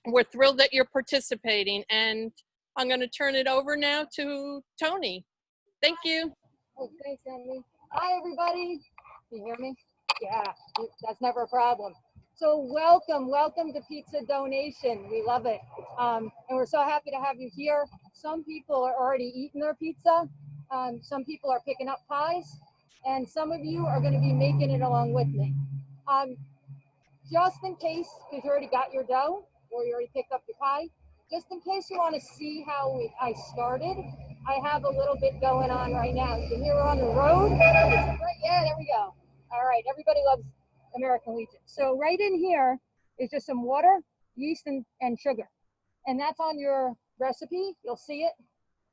we're thrilled that you're participating, and I'm going to turn it over now to Tony. Thank you. Oh, thanks, Emily. Hi, everybody. Can you hear me? Yeah, that's never a problem. So welcome to Pizza Donation. We love it. And we're so happy to have you here. Some people are already eating their pizza. Some people are picking up pies. And some of you are going to be making it along with me. Just in case, because you already got your dough or you already picked up your pie, just in case you want to see how I started, I have a little bit going on right now. You can hear we're on the road. Yeah, there we go. All right, everybody loves American Legion. So right in here is just some water, yeast, and sugar. And that's on your recipe. You'll see it.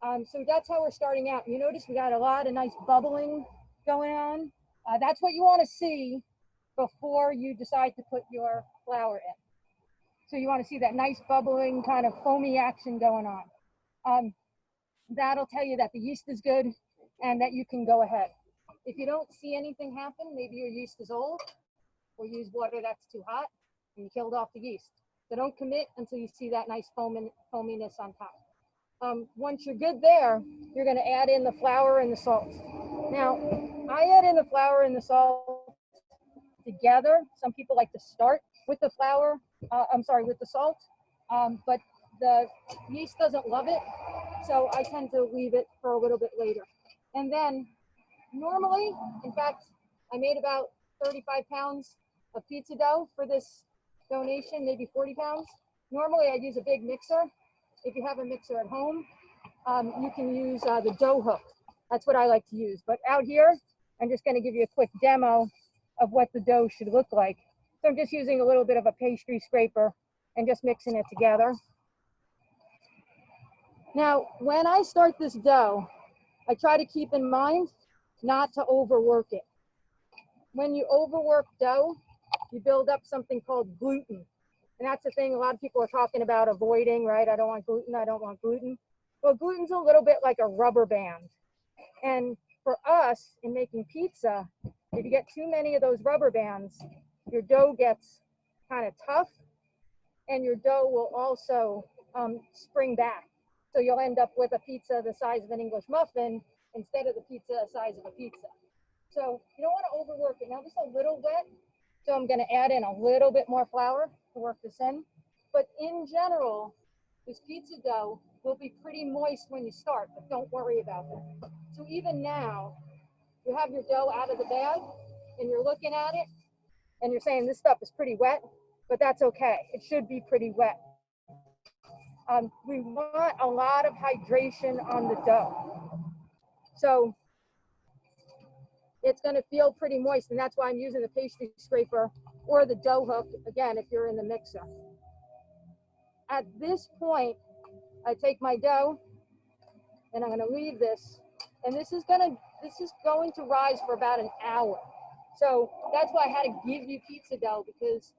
So that's how we're starting out. You notice we got a lot of nice bubbling going on. That's what you want to see before you decide to put your flour in. So you want to see that nice bubbling kind of foamy action going on. That'll tell you that the yeast is good and that you can go ahead. If you don't see anything happen, maybe your yeast is old, or use water that's too hot and you killed off the yeast. So don't commit until you see that nice foaminess on top. Once you're good there, you're going to add in the flour and the salt. Now, I add in the flour and the salt together. Some people like to start with the flour, with the salt, but the yeast doesn't love it, so I tend to leave it for a little bit later. And then normally, in fact, I made about 35 pounds of pizza dough for this donation, maybe 40 pounds. Normally I'd use a big mixer. If you have a mixer at home, you can use the dough hook. That's what I like to use. But out here, I'm just going to give you a quick demo of what the dough should look like. So I'm just using a little bit of a pastry scraper and just mixing it together. Now, when I start this dough, I try to keep in mind not to overwork it. When you overwork dough, you build up something called gluten. And that's the thing a lot of people are talking about avoiding, right? I don't want gluten, I don't want gluten. Well, gluten's a little bit like a rubber band. And for us, in making pizza, if you get too many of those rubber bands, your dough gets kind of tough, and your dough will also spring back. So you'll end up with a pizza the size of an English muffin instead of the pizza the size of a pizza. So you don't want to overwork it. Now this is a little wet, so I'm going to add in a little bit more flour to work this in. But in general, this pizza dough will be pretty moist when you start, but don't worry about that. So even now, you have your dough out of the bag and you're looking at it and you're saying this stuff is pretty wet, but that's okay. It should be pretty wet. We want a lot of hydration on the dough. So it's going to feel pretty moist, and that's why I'm using the pastry scraper or the dough hook, again, if you're in the mixer. At this point, I take my dough and I'm going to leave this, and this is going to rise for about an hour. So that's why I had to give you pizza dough, because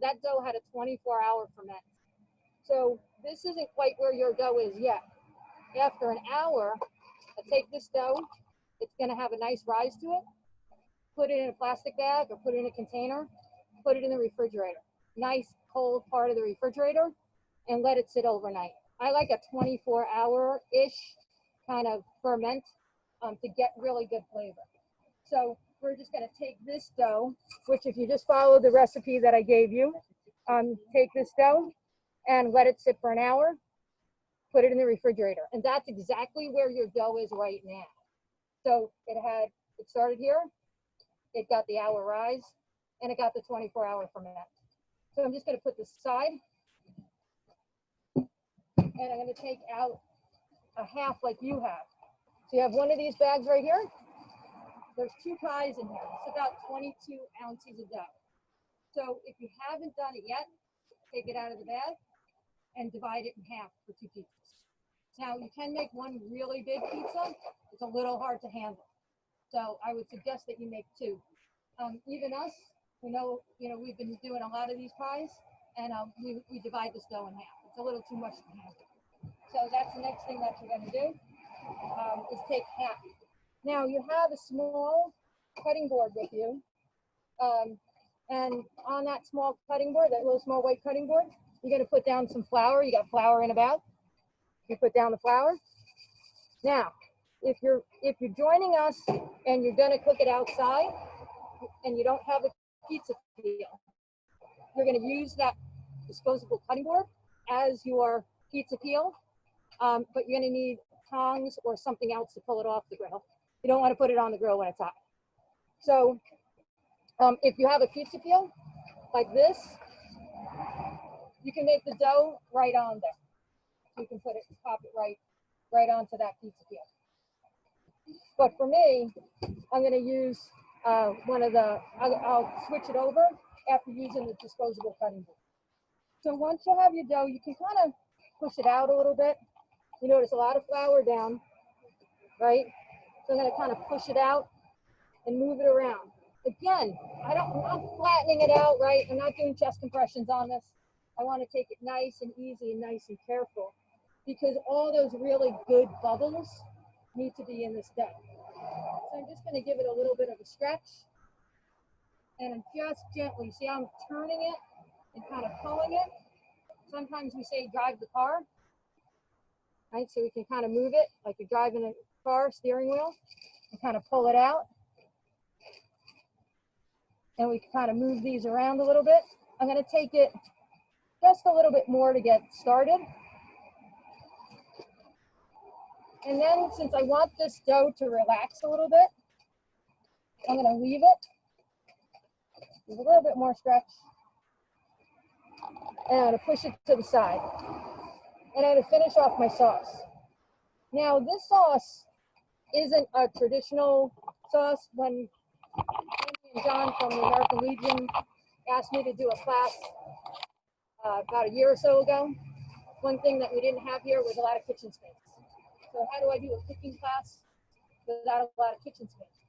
that dough had a 24-hour ferment. So this isn't quite where your dough is yet. After an hour, I take this dough. It's going to have a nice rise to it. Put it in a plastic bag or put it in a container. Put it in the refrigerator. Nice cold part of the refrigerator, and let it sit overnight. I like a 24-hour-ish kind of ferment to get really good flavor. So we're just going to take this dough, which if you just follow the recipe that I gave you, take this dough and let it sit for an hour, put it in the refrigerator. And that's exactly where your dough is right now. So it started here, it got the hour rise, and it got the 24-hour ferment. So I'm just going to put this aside, and I'm going to take out a half like you have. So you have one of these bags right here. There's 2 pies in here. It's about 22 ounces of dough. So if you haven't done it yet, take it out of the bag and divide it in half for 2 pizzas. Now you can make one really big pizza. It's a little hard to handle. So I would suggest that you make 2. Even us, we've been doing a lot of these pies, and we divide this dough in half. It's a little too much to handle. So that's the next thing that you're going to do, is take half. Now you have a small cutting board with you, and on that small cutting board, that little small white cutting board, You're gonna put down some flour. You got flour in a bag. You put down the flour. Now, if you're joining us and you're gonna cook it outside and you don't have a pizza peel, you're gonna use that disposable cutting board as your pizza peel, but you're gonna need tongs or something else to pull it off the grill. You don't wanna put it on the grill when it's hot. So if you have a pizza peel like this, you can make the dough right on there. You can pop it right onto that pizza peel. But for me, I'm gonna use I'll switch it over after using the disposable cutting board. So once you have your dough, you can kind of push it out a little bit. You notice a lot of flour down, right? So I'm gonna kind of push it out and move it around. Again, I'm not flattening it out, right? I'm not doing chest compressions on this. I want to take it nice and easy and nice and careful because all those really good bubbles need to be in this dough. So I'm just going to give it a little bit of a stretch and I'm just gently, see how I'm turning it and kind of pulling it. Sometimes we say drive the car, right? So we can kind of move it like you're driving a car, steering wheel, and kind of pull it out. And we can kind of move these around a little bit. I'm going to take it just a little bit more to get started. And then since I want this dough to relax a little bit, I'm going to leave it. Give a little bit more stretch. And I'm going to push it to the side. And I'm going to finish off my sauce. Now this sauce isn't a traditional sauce. When Andy and John from the American Legion asked me to do a class about a year or so ago, one thing that we didn't have here was a lot of kitchen space. So how do I do a cooking class without a lot of kitchen space?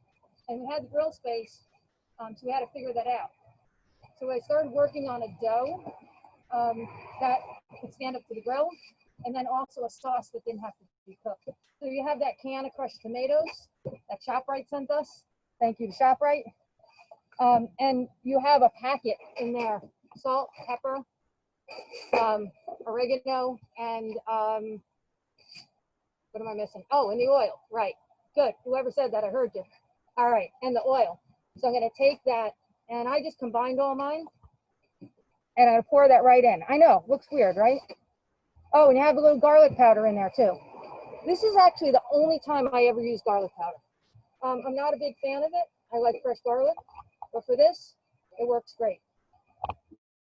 And we had the grill space, so we had to figure that out. So I started working on a dough that could stand up to the grill, and then also a sauce that didn't have to be cooked. So you have that can of crushed tomatoes that ShopRite sent us. Thank you to ShopRite. And you have a packet in there, salt, pepper, oregano, and what am I missing? Oh, and the oil, right. Good, whoever said that, I heard you. All right, and the oil. So I'm gonna take that, and I just combined all mine, and I pour that right in. I know, looks weird, right? Oh, and you have a little garlic powder in there too. This is actually the only time I ever use garlic powder. I'm not a big fan of it. I like fresh garlic, but for this, it works great.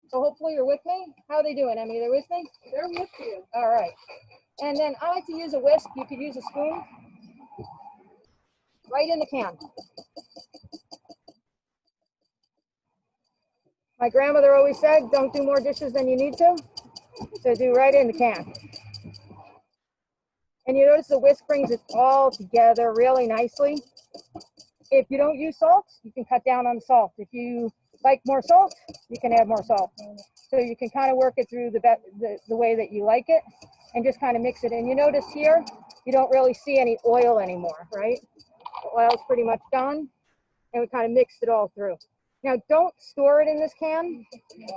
So hopefully you're with me. How are they doing, Emmy? They're with me? They're with you. All right. And then I like to use a whisk. You could use a spoon. Right in the can. My grandmother always said, don't do more dishes than you need to. So do right in the can. And you notice the whisk brings it all together really nicely. If you don't use salt, you can cut down on the salt. If you like more salt, you can add more salt. So you can kind of work it through the way that you like it and just kind of mix it in. You notice here, you don't really see any oil anymore, right? The oil's pretty much gone, and we kind of mixed it all through. Now, don't store it in this can,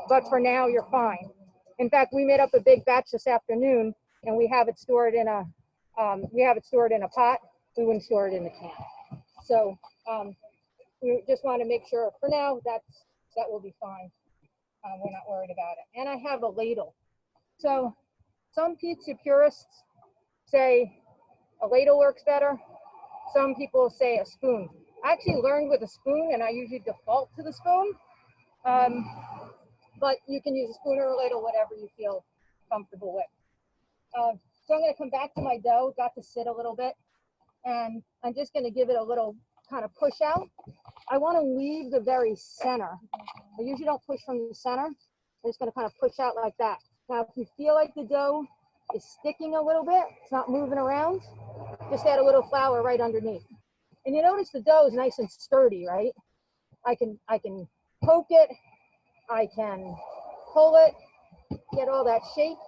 but for now, you're fine. In fact, we made up a big batch this afternoon, and we have it stored in a pot. We wouldn't store it in the can. So we just want to make sure for now that will be fine. We're not worried about it. And I have a ladle. So some pizza purists say a ladle works better. Some people say a spoon. I actually learned with a spoon, and I usually default to the spoon. But you can use a spoon or a ladle, whatever you feel comfortable with. So I'm going to come back to my dough. Got to sit a little bit, and I'm just going to give it a little kind of push out. I want to leave the very center. I usually don't push from the center. I'm just going to kind of push out like that. Now, if you feel like the dough is sticking a little bit, it's not moving around, just add a little flour right underneath. And you notice the dough is nice and sturdy, right? I can poke it, I can pull it, get all that shape.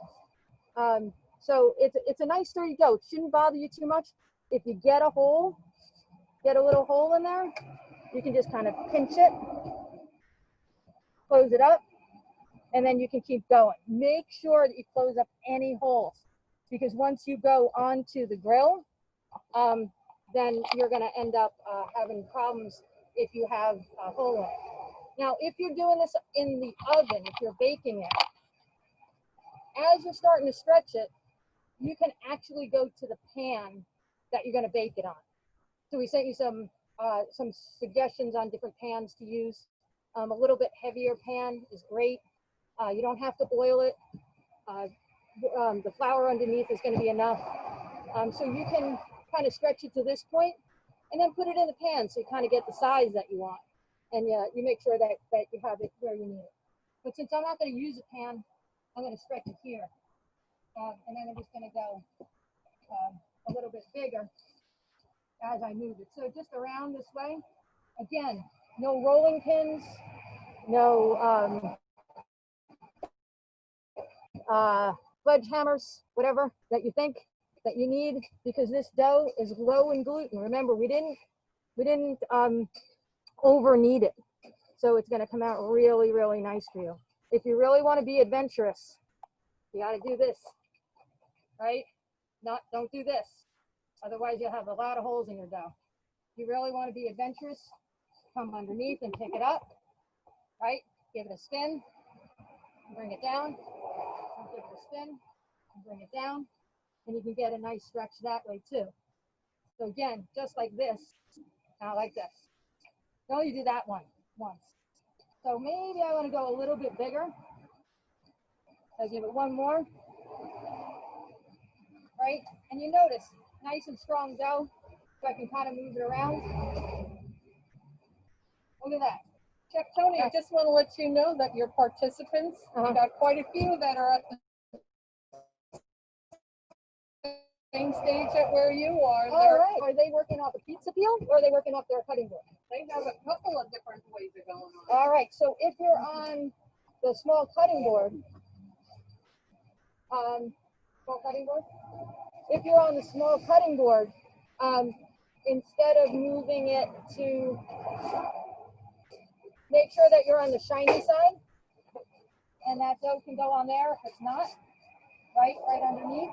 So it's a nice sturdy dough. It shouldn't bother you too much. If you get a little hole in there, you can just kind of pinch it, close it up, and then you can keep going. Make sure that you close up any holes, because once you go onto the grill, then you're going to end up having problems if you have a hole in it. Now, if you're doing this in the oven, if you're baking it, as you're starting to stretch it, you can actually go to the pan that you're going to bake it on. So we sent you some suggestions on different pans to use. A little bit heavier pan is great. You don't have to oil it. The flour underneath is going to be enough. So you can kind of stretch it to this point and then put it in the pan so you kind of get the size that you want. And you make sure that you have it where you need it. But since I'm not going to use a pan, I'm going to stretch it here. And then I'm just going to go a little bit bigger as I move it. So just around this way. Again, no rolling pins, no sledgehammers, whatever that you think that you need, because this dough is low in gluten. Remember, we didn't over knead it. So it's going to come out really, really nice for you. If you really want to be adventurous, you got to do this, right? Don't do this. Otherwise, you'll have a lot of holes in your dough. If you really want to be adventurous, come underneath and pick it up, right? Give it a spin, bring it down, and give it a spin, and bring it down, and you can get a nice stretch that way too. So again, just like this, not like this. No, you do that one once. So maybe I want to go a little bit bigger. I'll give it one more, right? And you notice, nice and strong dough, so I can kind of move it around. Look at that. Chef Tony, I just want to let you know that your participants, you got quite a few that are at the same stage at where you are. All right. Are they working off a pizza peel, or are they working off their cutting board? They have a couple of different ways of going on. All right. So if you're on the small cutting board, if you're on the small cutting board, instead of moving it to, make sure that you're on the shiny side, and that dough can go on there. If it's not, right underneath.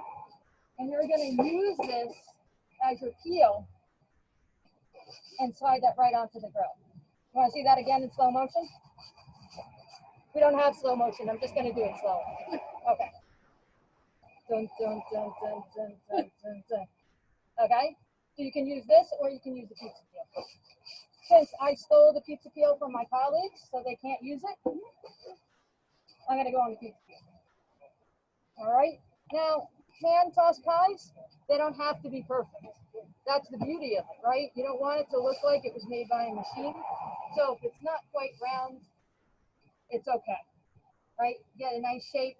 And you're going to use this as your peel and slide that right onto the grill. You want to see that again in slow motion? We don't have slow motion. I'm just going to do it slow. Okay. Dun, dun, dun, dun, dun, dun, dun, dun. Okay? So you can use this, or you can use the pizza peel. Since I stole the pizza peel from my colleagues, so they can't use it, I'm going to go on the pizza peel. All right? Now, hand-tossed pies, they don't have to be perfect. That's the beauty of it, right? You don't want it to look like it was made by a machine. So if it's not quite round, it's okay, right? Get a nice shape.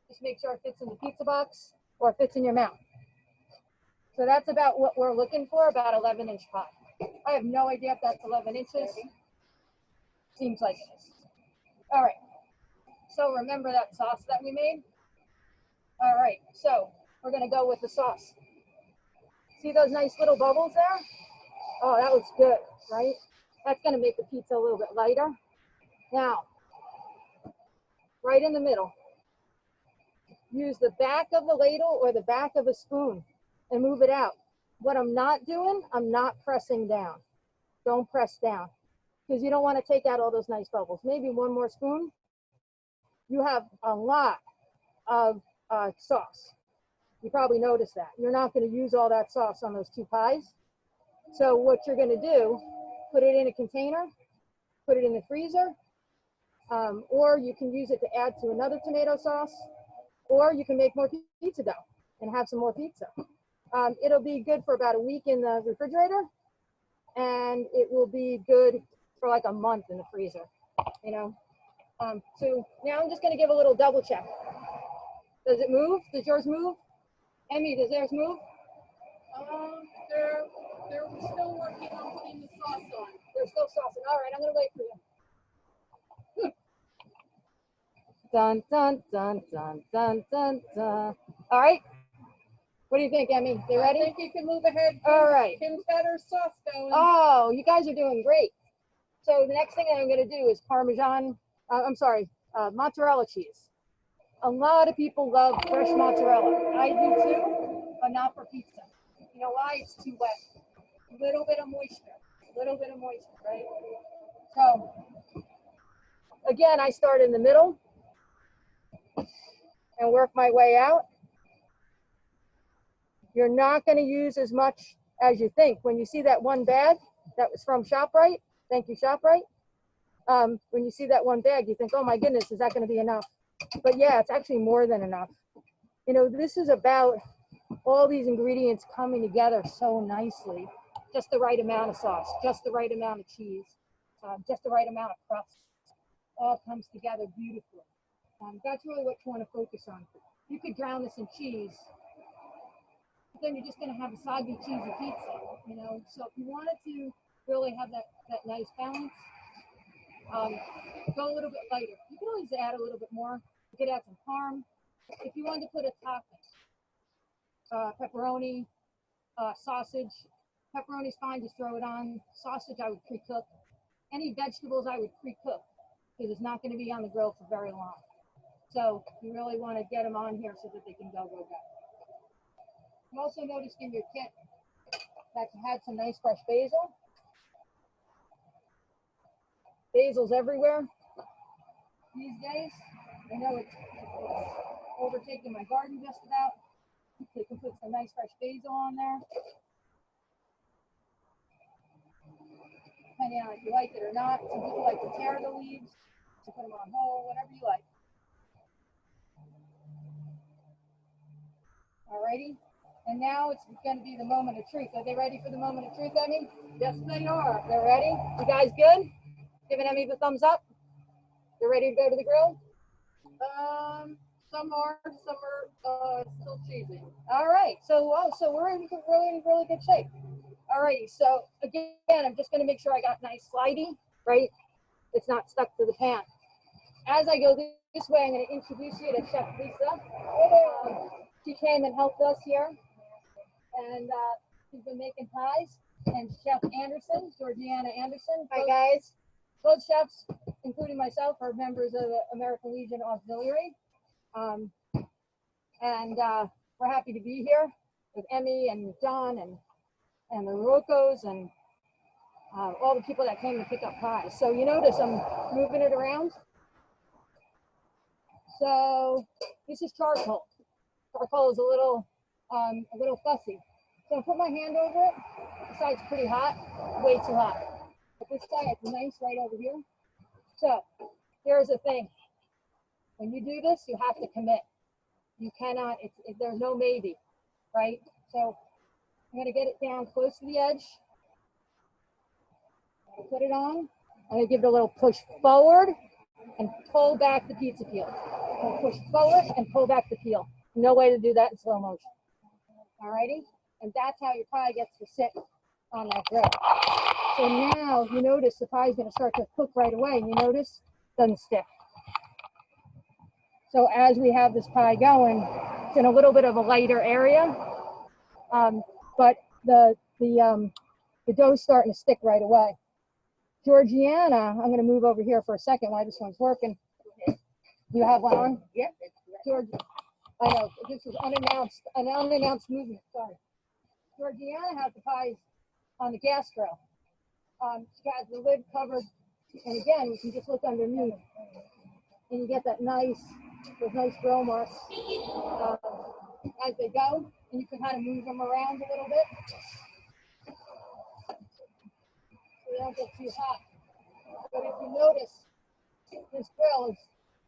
Just make sure it fits in the pizza box or it fits in your mouth. So that's about what we're looking for, about 11-inch pie. I have no idea if that's 11 inches. Seems like it is. All right. So remember that sauce that we made? All right. So we're going to go with the sauce. See those nice little bubbles there? Oh, that looks good, right? That's going to make the pizza a little bit lighter. Now, right in the middle, use the back of the ladle or the back of a spoon and move it out. What I'm not doing, I'm not pressing down. Don't press down, because you don't want to take out all those nice bubbles. Maybe one more spoon. You have a lot of sauce. You probably noticed that. You're not going to use all that sauce on those two pies. So what you're going to do, put it in a container, put it in the freezer, or you can use it to add to another tomato sauce, or you can make more pizza dough and have some more pizza. It'll be good for about a week in the refrigerator, and it will be good for like a month in the freezer, you know. So now I'm just going to give a little double check. Does it move? Does yours move? Emmy, does theirs move? They're still working on putting the sauce on. They're still saucing. All right, I'm going to wait for you. Dun, dun, dun, dun, dun, dun, dun. All right. What do you think, Emmy? You ready? I think you can move ahead. All right. Kim's got her sauce going. Oh, you guys are doing great. So the next thing that I'm going to do is Parmesan. mozzarella cheese. A lot of people love fresh mozzarella. I do too, but not for pizza. You know why? It's too wet. A little bit of moisture, right? So again, I start in the middle and work my way out. You're not going to use as much as you think. When you see that one bag that was from ShopRite, thank you ShopRite. When you see that one bag, you think, oh my goodness, is that going to be enough? But yeah, it's actually more than enough. You know, this is about all these ingredients coming together so nicely. Just the right amount of sauce, just the right amount of cheese, just the right amount of crust. All comes together beautifully. That's really what you want to focus on. You could drown this in cheese, but then you're just going to have a soggy, cheesy pizza, you know? So if you wanted to really have that nice balance, go a little bit lighter. You can always add a little bit more. You could add some parm. If you wanted to put a topping, pepperoni, sausage, pepperoni's fine, just throw it on. Sausage, I would pre-cook. Any vegetables, I would pre-cook because it's not going to be on the grill for very long. So you really want to get them on here so that they can go. You also noticed in your kit that you had some nice fresh basil. Basil's everywhere these days. I know it's overtaking my garden just about. You can put some nice fresh basil on there. Depending on if you like it or not. Some people like to tear the leaves, to put them on whole, whatever you like. Alrighty. And now it's going to be the moment of truth. Are they ready for the moment of truth, Emmy? Yes, they are. They're ready? You guys good? Giving Emmy the thumbs up? You're ready to go to the grill? Some are still cheesy. All right. So we're in really good shape. All right. So again, I'm just going to make sure I got nice slidey, right? It's not stuck to the pan. As I go this way, I'm going to introduce you to Chef Lisa. She came and helped us here, and she's been making pies. And Chef Anderson, Georgiana Anderson. Hi guys. Both chefs, including myself, are members of the American Legion Auxiliary. We're happy to be here with Emmy and John and the Roccos and all the people that came to pick up pies. So you notice I'm moving it around. So this is charcoal. Charcoal is a little fussy. So I put my hand over it. The side's pretty hot, way too hot. But this side is nice right over here. So here's the thing. When you do this, you have to commit. You cannot, there's no maybe, right? So I'm gonna get it down close to the edge. Put it on. I'm gonna give it a little push forward and pull back the pizza peel. Push forward and pull back the peel. No way to do that in slow motion. Alrighty? And that's how your pie gets to sit on that grill. So now you notice the pie is gonna start to cook right away, and you notice it doesn't stick. So as we have this pie going, it's in a little bit of a lighter area, but the dough's starting to stick right away. Georgiana, I'm going to move over here for a second while this one's working. You have one on? Yeah. George, I know this is an unannounced movement. Sorry. Georgiana has the pies on the gas grill. She has the lid covered, and again, you can just look underneath, and you get that nice grill marks as they go, and you can kind of move them around a little bit so they don't get too hot. But if you notice, this grill is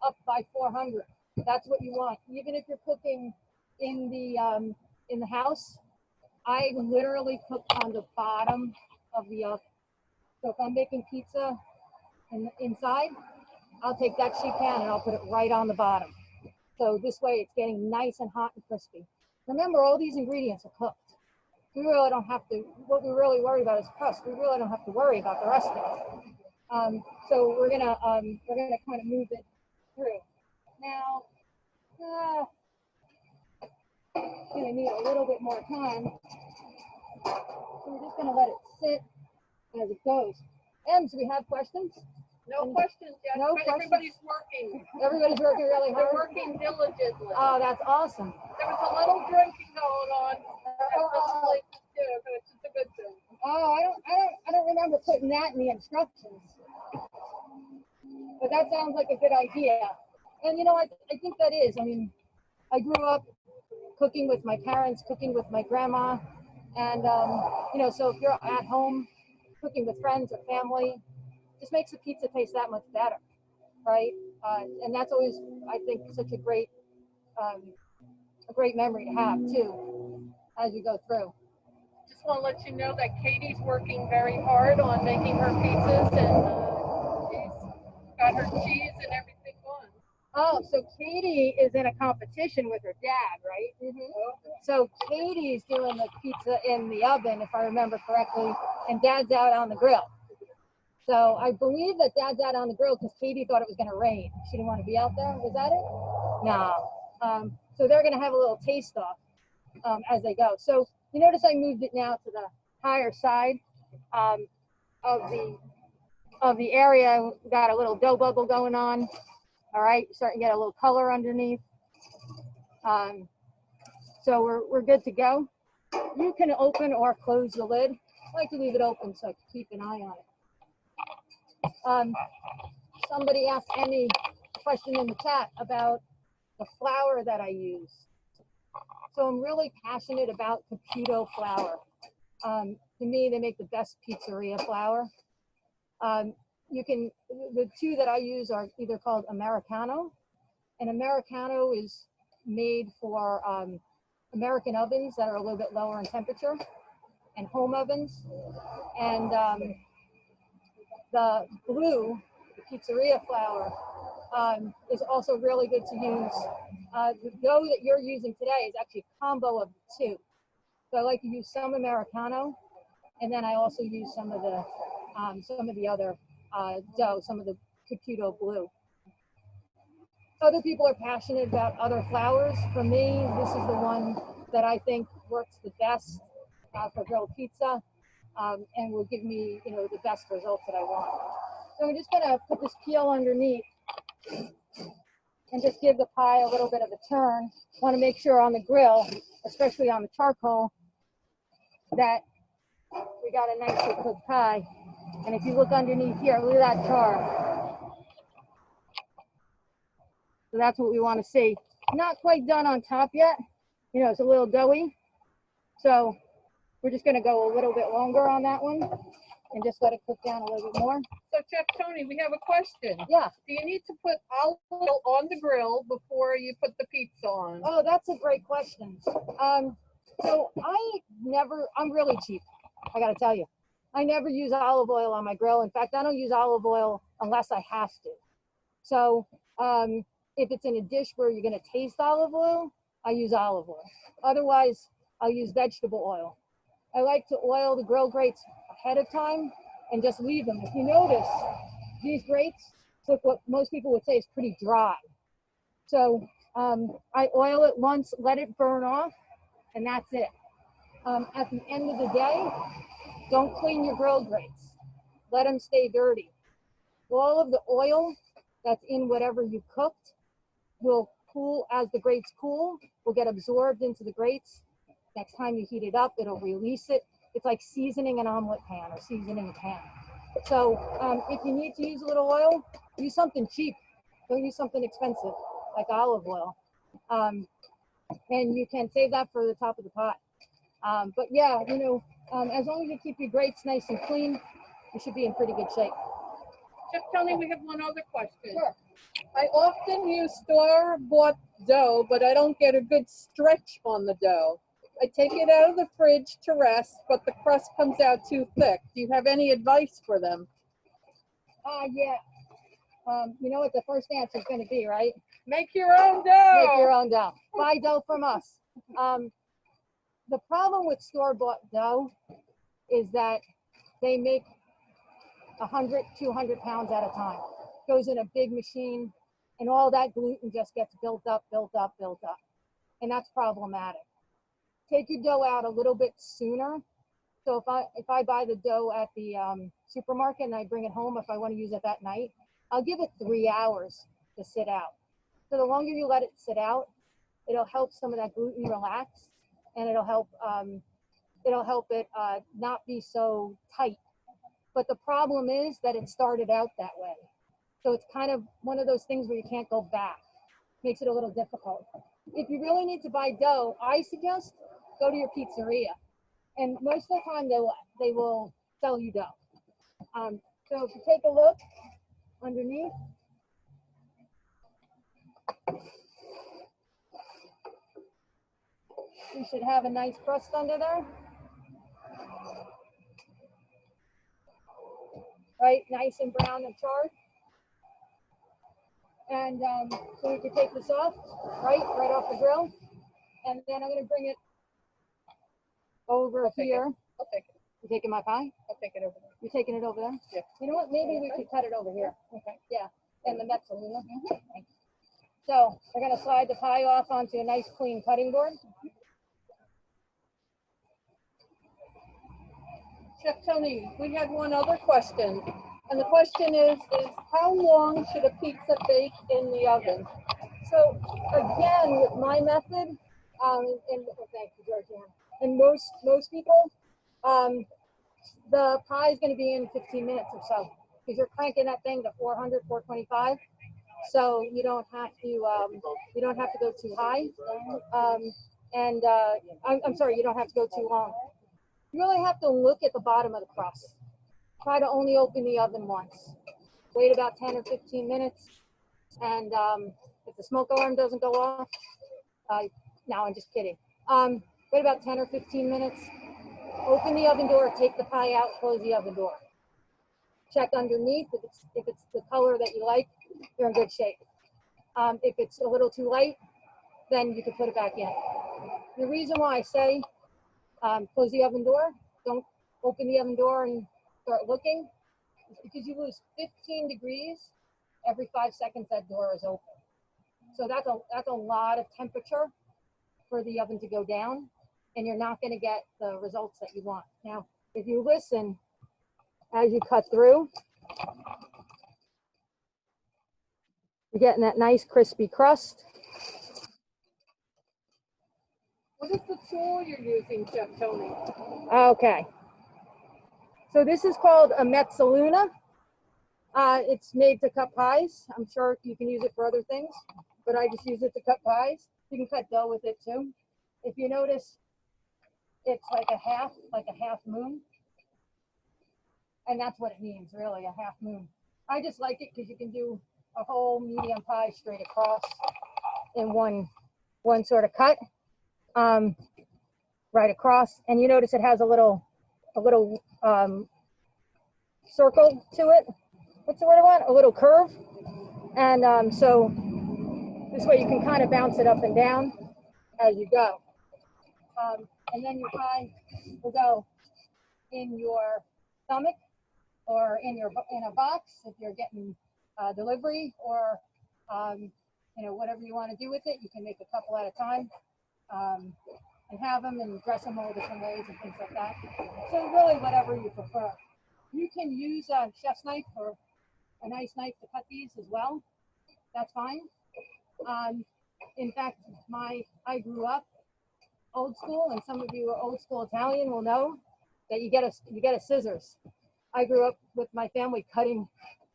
up by 400. That's what you want. Even if you're cooking in the house, I literally cook on the bottom of the oven. So if I'm making pizza inside, I'll take that sheet pan and I'll put it right on the bottom. So this way it's getting nice and hot and crispy. Remember, all these ingredients are cooked. We really don't have to, what we really worry about is crust. We really don't have to worry about the rest of it. So we're gonna kind of move it through. Now, gonna need a little bit more time. So we're just gonna let it sit as it goes. Ems, do we have questions? No questions yet. No but questions? Everybody's working. Everybody's working really hard. They're working diligently. Oh, that's awesome. There was a little drinking going on. But it's just a good thing. Oh, I don't remember putting that in the instructions. But that sounds like a good idea. And you know, I think that is. I mean, I grew up cooking with my parents, cooking with my grandma, and you know, so if you're at home cooking with friends or family, just makes the pizza taste that much better, right? And that's always, I think, such a great memory to have too, as you go through. Just want to let you know that Katie's working very hard on making her pizzas, and she's got her cheese and everything going. Oh, so Katie is in a competition with her dad, right? Mm-hmm. So Katie's doing the pizza in the oven, if I remember correctly, and Dad's out on the grill. So I believe that Dad's out on the grill because Katie thought it was going to rain. She didn't want to be out there. Was that it? No. So they're going to have a little taste off as they go. So you notice I moved it now to the higher side of the area. We got a little dough bubble going on. All right, starting to get a little color underneath. So we're good to go. You can open or close the lid. I like to leave it open so I can keep an eye on it. Somebody asked Emmy a question in the chat about the flour that I use. So I'm really passionate about Caputo flour. To me, they make the best pizzeria flour. The two that I use are either called Americano, and Americano is made for American ovens that are a little bit lower in temperature, and home ovens. And the blue, the pizzeria flour, is also really good to use. The dough that you're using today is actually a combo of the two. So I like to use some Americano, and then I also use some of the other dough, some of the Caputo blue. Other people are passionate about other flours. For me, this is the one that I think works the best for grilled pizza, and will give me, you know, the best results that I want. So I'm just gonna put this peel underneath and just give the pie a little bit of a turn. Want to make sure on the grill, especially on the charcoal, that we got a nicely cooked pie. And if you look underneath here, look at that char. So that's what we want to see. Not quite done on top yet. You know, it's a little doughy. So we're just going to go a little bit longer on that one and just let it cook down a little bit more. So Chef Tony, we have a question. Yeah. Do you need to put olive oil on the grill before you put the pizza on? Oh, that's a great question. So I'm really cheap, I got to tell you. I never use olive oil on my grill. In fact, I don't use olive oil unless I have to. So if it's in a dish where you're going to taste olive oil, I use olive oil. Otherwise, I'll use vegetable oil. I like to oil the grill grates ahead of time and just leave them. If you notice, these grates look what most people would say is pretty dry. So I oil it once, let it burn off, and that's it. At the end of the day, don't clean your grill grates. Let them stay dirty. All of the oil that's in whatever you cooked will cool as the grates cool, will get absorbed into the grates. Next time you heat it up, it'll release it. It's like seasoning an omelet pan or seasoning a pan. So if you need to use a little oil, use something cheap. Don't use something expensive like olive oil. And you can save that for the top of the pot. But yeah, you know, as long as you keep your grates nice and clean, you should be in pretty good shape. Chef Tony, we have one other question. Sure. I often use store-bought dough, but I don't get a good stretch on the dough. I take it out of the fridge to rest, but the crust comes out too thick. Do you have any advice for them? Yeah. You know what the first answer is going to be, right? Make your own dough. Make your own dough. Buy dough from us. The problem with store-bought dough is that they make 100, 200 pounds at a time. Goes in a big machine, and all that gluten just gets built up. And that's problematic. Take your dough out a little bit sooner So if I buy the dough at the supermarket and I bring it home, if I want to use it that night, I'll give it 3 hours to sit out. So the longer you let it sit out, it'll help some of that gluten relax, and it'll help it not be so tight. But the problem is that it started out that way. So it's kind of one of those things where you can't go back. Makes it a little difficult. If you really need to buy dough, I suggest go to your pizzeria. And most of the time they will sell you dough. So if you take a look underneath, you should have a nice crust under there. Right, nice and brown and charred. And so we can take this off, right off the grill. And then I'm going to bring it over here. I'll take it. You taking my pie? I'll take it over there. You're taking it over there? Yeah. You know what? Maybe we could cut it over here. Okay. Yeah. And the mezzaluna. So we're going to slide the pie off onto a nice clean cutting board. Chef Tony, we had one other question. And the question is how long should a pizza bake in the oven? So again, with my method, and thank you, Georgiana. And most people, the pie is going to be in 15 minutes or so, because you're cranking that thing to 400, 425. So you don't have to go too high, I'm sorry, you don't have to go too long. You really have to look at the bottom of the crust. Try to only open the oven once. Wait about 10 or 15 minutes, and if the smoke alarm doesn't go off, no, I'm just kidding. Wait about 10 or 15 minutes. Open the oven door, take the pie out, close the oven door. Check underneath. If it's the color that you like, you're in good shape. If it's a little too light, then you can put it back in. The reason why I say close the oven door, don't open the oven door and start looking, is because you lose 15 degrees every 5 seconds that door is open. So that's a lot of temperature for the oven to go down, and you're not going to get the results that you want. Now, if you listen as you cut through, you're getting that nice crispy crust. What is the tool you're using, Chef Tony? Okay. So this is called a mezzaluna. It's made to cut pies. I'm sure you can use it for other things, but I just use it to cut pies. You can cut dough with it too. If you notice, it's like a half moon. And that's what it means, really, a half moon. I just like it because you can do a whole medium pie straight across in one sort of cut, right across. And you notice it has a little circle to it. What's the word I want? A little curve. And so this way you can kind of bounce it up and down as you go. And then your pie will go in your stomach or in a box if you're getting delivery, or whatever you want to do with it. You can make a couple at a time and have them and dress them all different ways and things like that. So really whatever you prefer. You can use a chef's knife or a nice knife to cut these as well. That's fine. In fact, I grew up old school, and some of you are old school Italian will know that you get a scissors. I grew up with my family cutting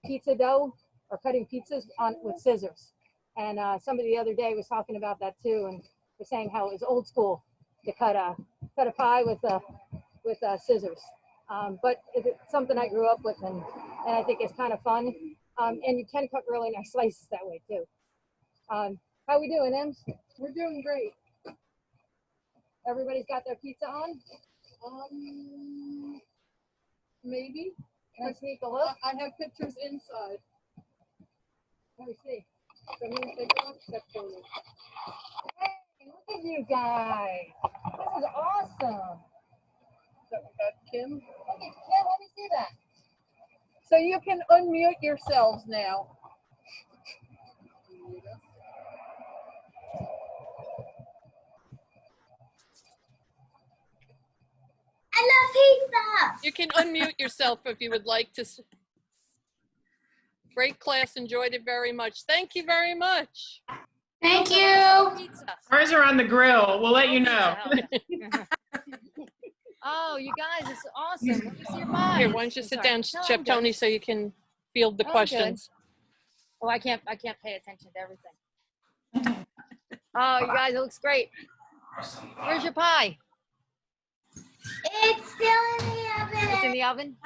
pizza dough or cutting pizzas with scissors. And somebody the other day was talking about that too, and was saying how it was old school to cut a pie with scissors. But it's something I grew up with, and I think it's kind of fun. And you can cut really nice slices that way too. How we doing, Ems? We're doing great. Everybody's got their pizza on? Maybe. Can I sneak a look? I have pictures inside. Let me see. So I'm going to take a look, Chef Tony. Hey, look at you guys. This is awesome. So we got Kim. Look at Kim, let me see that. So you can unmute yourselves now. I love You can unmute yourself if you would like to. Great class, enjoyed it very much. Thank you very much. Thank you. Ours are on the grill. We'll let you know. Oh, you guys, it's awesome. Let me see your pie. Here, why don't you sit down, No, Chef I'm Tony, good. so you can field the I'm questions. Oh, I can't pay attention to everything. Oh, you guys, it looks great. Where's your pie? It's still in the It's in oven. the oven?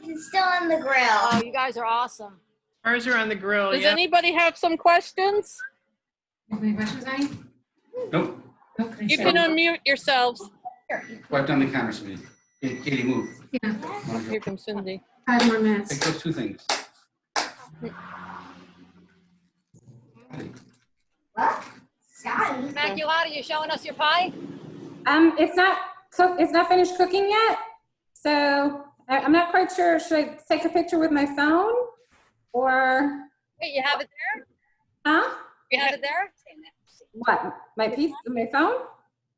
It's still on the grill. Oh, you guys are awesome. Ours are on the grill. Does Yeah. anybody have some questions? Any questions, Annie? Nope. Nope. You can unmute yourselves. Wipe down the counter, sweetie. Katie, move. Yeah, Here comes Cindy. 5 more minutes. Take those 2 things. What? Scotty. Immaculata, you showing us your pie? It's not cooked. It's not finished cooking yet. So I'm not quite sure. Should I take a picture with my phone or, Wait, you have it there? huh? You have it there? What? My pizza, my phone?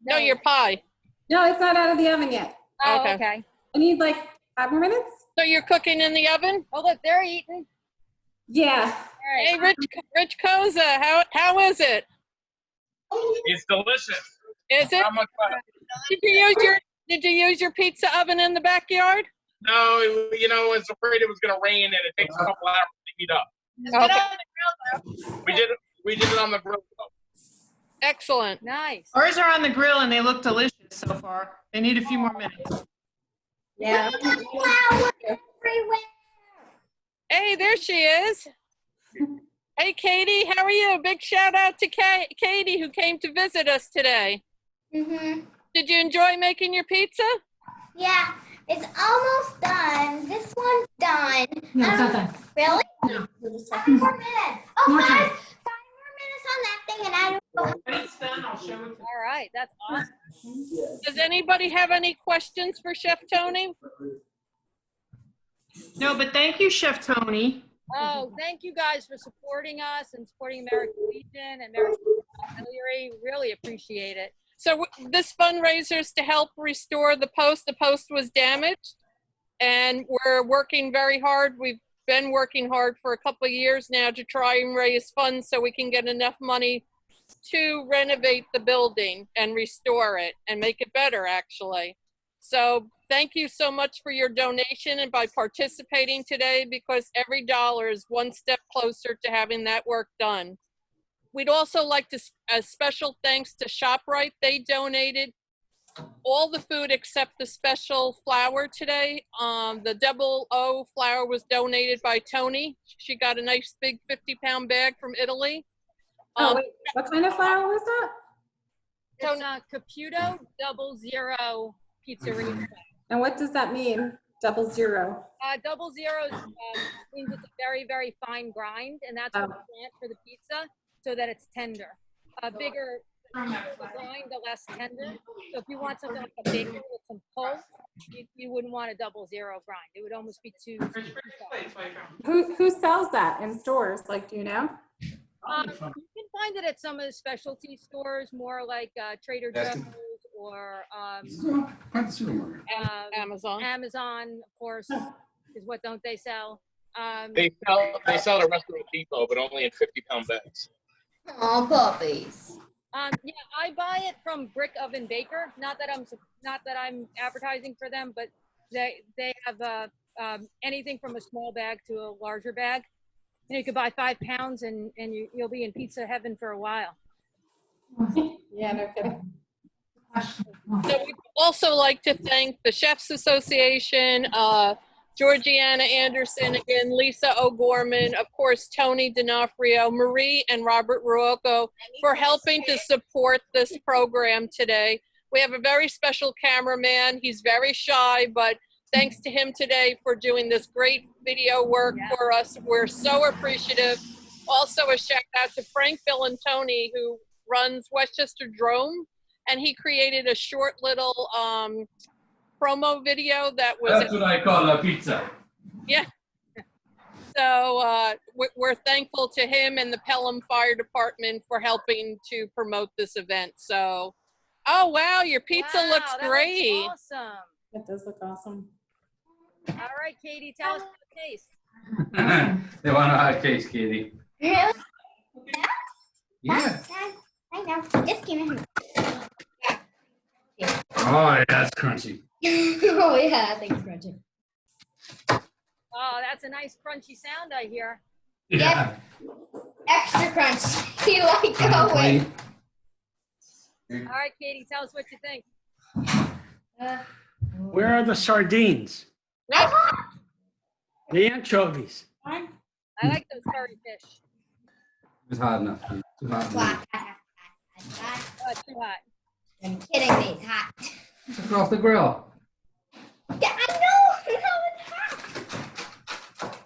No, your pie. No, it's not out of the oven yet. Oh, Okay. okay. I need like 5 more minutes. So you're cooking in the oven? Oh, look, they're eating. Yeah. All Hey, right. Rich Koza, how is it? It's delicious. Is it? How much fun? Did you use your pizza oven in the backyard? No, I was afraid it was going to rain and it takes a couple hours to heat up. Okay. We did it on the grill. Excellent. Nice. Ours are on the grill and they look delicious so far. They need a few more minutes. Yeah. Flowers everywhere. Hey, there she is. Hey, Katie, how are you? Big shout out to Katie who came to visit us today. Mhm. Did you enjoy making your pizza? Yeah, it's almost done. This one's done. No, it's not done. Really? No. 5 more minutes. Oh, More five time. more minutes on that thing, and I don't know. When it's done, I'll show it to you. All right, that's awesome. Does anybody have any questions for Chef Tony? No, but thank you, Chef Tony. Oh, thank you guys for supporting us and supporting American Legion and American Auxiliary. Really appreciate it. So this fundraiser is to help restore the post. The post was damaged, and we're working very hard. We've been working hard for a couple of years now to try and raise funds so we can get enough money to renovate the building and restore it and make it better, actually. So thank you so much for your donation and by participating today, because every dollar is one step closer to having that work done. We'd also like to, a special thanks to ShopRite. They donated all the food except the special flour today. The double O flour was donated by Tony. She got a nice big 50-pound bag from Italy. Oh, wait. What kind of flour was that? It's Caputo 00 Pizzeria. And what does that mean? 00. 00 means it's a very, very fine grind, and that's what we want for the pizza so that it's tender. A bigger the grind, the less tender. So if you want something like a bagel with some pull, you wouldn't want a 00 grind. It would almost be too soft. Who sells that in stores? Like, do you know? You can find it at some of the specialty stores, more like Trader Joe's or Find the supermarket. Amazon. Amazon, of course, is what don't they sell? They sell the rest of the depot, but only in 50-pound bags. Oh, puppies. Yeah, I buy it from Brick Oven Baker. Not that I'm advertising for them, but they have anything from a small bag to a larger bag. You could buy 5 pounds and you'll be in pizza heaven for a while. Yeah, no kidding. So we'd also like to thank the Chefs Association, Georgiana Anderson, again, Lisa O'Gorman, of course, Tony D'Onofrio, Marie and Robert Ruocco for helping to support this program today. We have a very special cameraman. He's very shy, but thanks to him today for doing this great video work for us. We're so appreciative. Also a shout out to Frank Billantoni, who runs Westchester Drome, and he created a short little promo video that was— That's what I call a pizza. Yeah. So we're thankful to him and the Pelham Fire Department for helping to promote this event. So, oh wow, your pizza looks That great. looks awesome. That does look awesome. All right, Katie, tell us about the taste. They want a hot taste, Katie. Really? Yeah. I know. Just give me. Oh, yeah, that's crunchy. Oh yeah, thanks, Roger. Oh, that's a nice crunchy sound I hear. Yeah. Extra crunch. You like going. All right, Katie, tell us what you think. Where are the sardines? The anchovies? I like those curry fish. It's hot enough. Dude. Too hot. Hot. Oh, it's too hot. You're kidding me. It's hot. Took it off the grill. Yeah, I know. No, it's hot.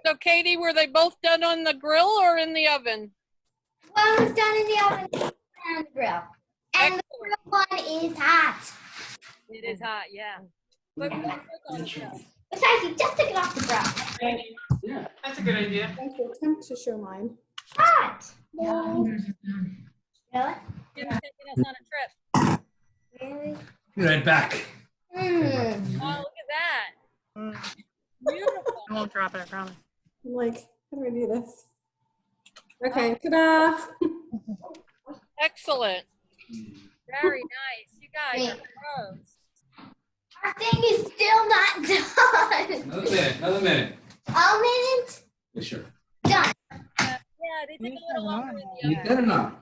So Katie, were they both done on the grill or in the oven? One was done in the oven and on the grill. And the grill one is hot. It is hot, yeah. But we don't cook on the stove. Besides, you just took it off the grill. Yeah, that's a good idea. I'm to attempt to show mine. Hot. No. Really? You're taking us on a trip. Really? Be right back. Mm. Oh, look at that. Beautiful. I won't drop it, I promise. I'm like, how do I do this? Okay, ta-da! Excellent. Very nice. You guys are pros. Our thing is still not done. Another minute. A minute. Yeah, sure. Done. Yeah, they take a little longer in the You oven. did or not?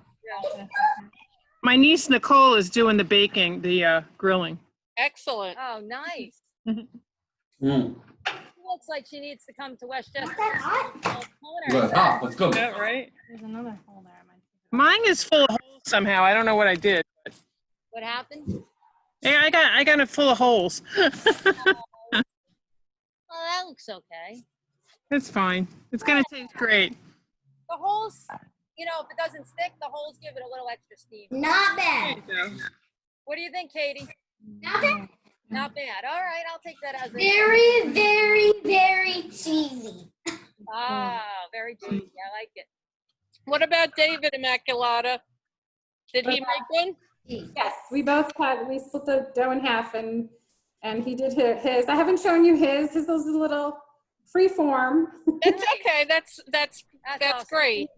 My niece Nicole is doing the baking, the grilling. Excellent. Oh, nice. Mm. Looks like she needs to come to Westchester. Is that hot? Good. Oh, let's go. Yeah, right? There's another hole there. Mine is full of holes somehow. I don't know what I did. But What happened? yeah, I got it full of holes. Oh, that looks okay. It's fine. It's gonna taste great. The holes, you know, if it doesn't stick, the holes give it a little extra steam. Not bad. What do you think, Katie? Not bad. Not bad. All right, I'll take that as a Very, very, very cheesy. very cheesy. I like it. What about David Immaculata? Did he make one? Yes, we split the dough in half and he did his. I haven't shown you his. His was a little free form. That's okay. That's awesome. great.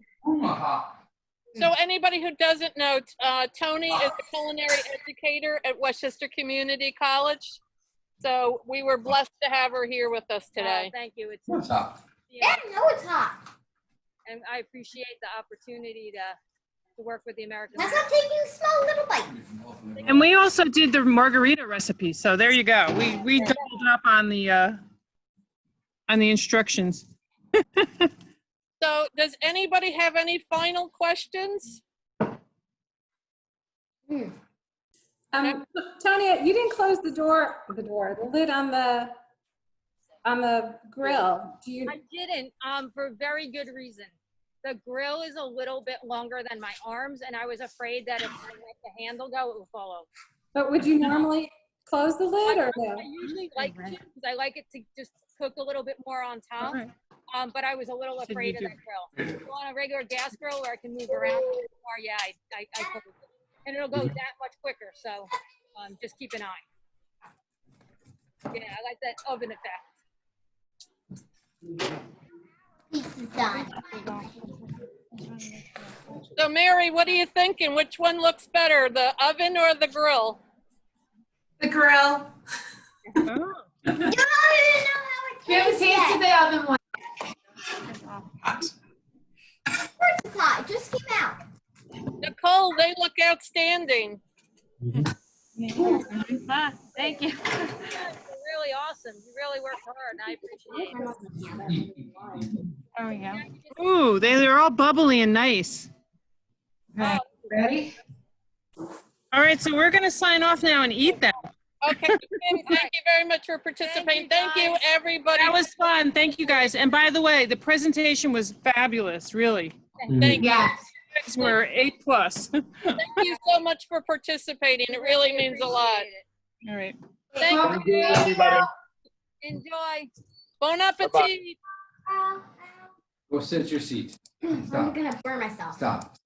So anybody who doesn't know, Tony is a culinary educator at Westchester Community College. So we were blessed to have her here with us today. Thank you. It's What's up? Yeah, no, it's hot. and I appreciate the opportunity to work with the American. That's not taking a small little bite. And we also did the margarita recipe. So there you go. We doubled up on the instructions. So does anybody have any final questions? Tonya, you didn't close the lid on the grill. Do you? I didn't, for a very good reason. The grill is a little bit longer than my arms, and I was afraid that if I let the handle go, it would fall over. But would you normally close the lid or no? I usually like to, because I like it to just cook a little bit more on top. But I was a little afraid of that grill. If you want a regular gas grill where I can move around a bit more, yeah, I cook it. And it'll go that much quicker, so just keep an eye. Yeah, I like that oven effect. Piece is done. So Mary, what are you thinking? Which one looks better, the oven or the grill? The grill. No, I didn't know how it We haven't tastes tasted yet. the oven one. Of course it's hot. It just came out. Nicole, they look outstanding. Thank you. You're really awesome. You really worked hard, and I appreciate it. There we go. Ooh, they're all bubbly and nice. Okay, ready? All right, so we're gonna sign off now and eat them. Okay, Kim, thank you very much for participating. Thank you, everybody. That was fun. Thank you guys. And by the way, the presentation was fabulous, really. Thank you. Yes. You guys were 8+. Thank you so much for participating. It really means a lot. All right. Thank you. Enjoy. Bon appetit. Go sit at your seat. I'm Stop. gonna burn myself. Stop.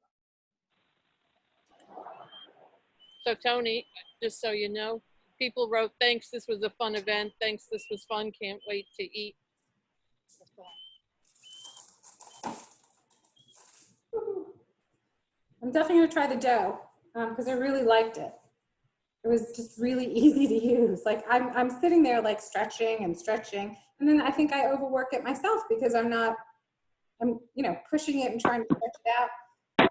So Tony, just so you know, People wrote, thanks, this was a fun event. Thanks, this was fun. Can't wait to eat. I'm definitely gonna try the dough because I really liked it. It was just really easy to use. Like I'm sitting there like stretching and stretching, and then I think I overwork it myself because I'm pushing it and trying to stretch it out.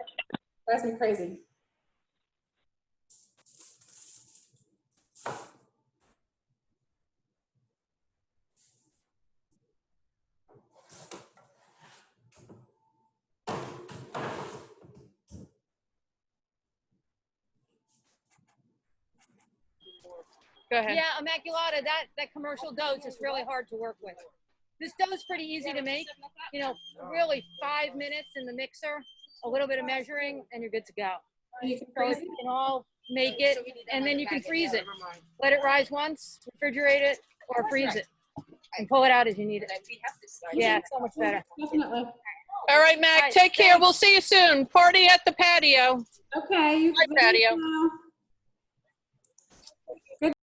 Drives me crazy. Go ahead. Yeah, Immaculata, that commercial dough is just really hard to work with. This dough is pretty easy to make. You know, really 5 minutes in the mixer, a little bit of measuring, and you're good to go. You can So freeze you can all make it, and then you can freeze it. Let it rise once, refrigerate it, or freeze it, and pull it out as you need it. Yeah, it's so much better. Definitely. All right, Mac, take care. We'll see you soon. Party at the patio. Okay. Bye, patio. Now.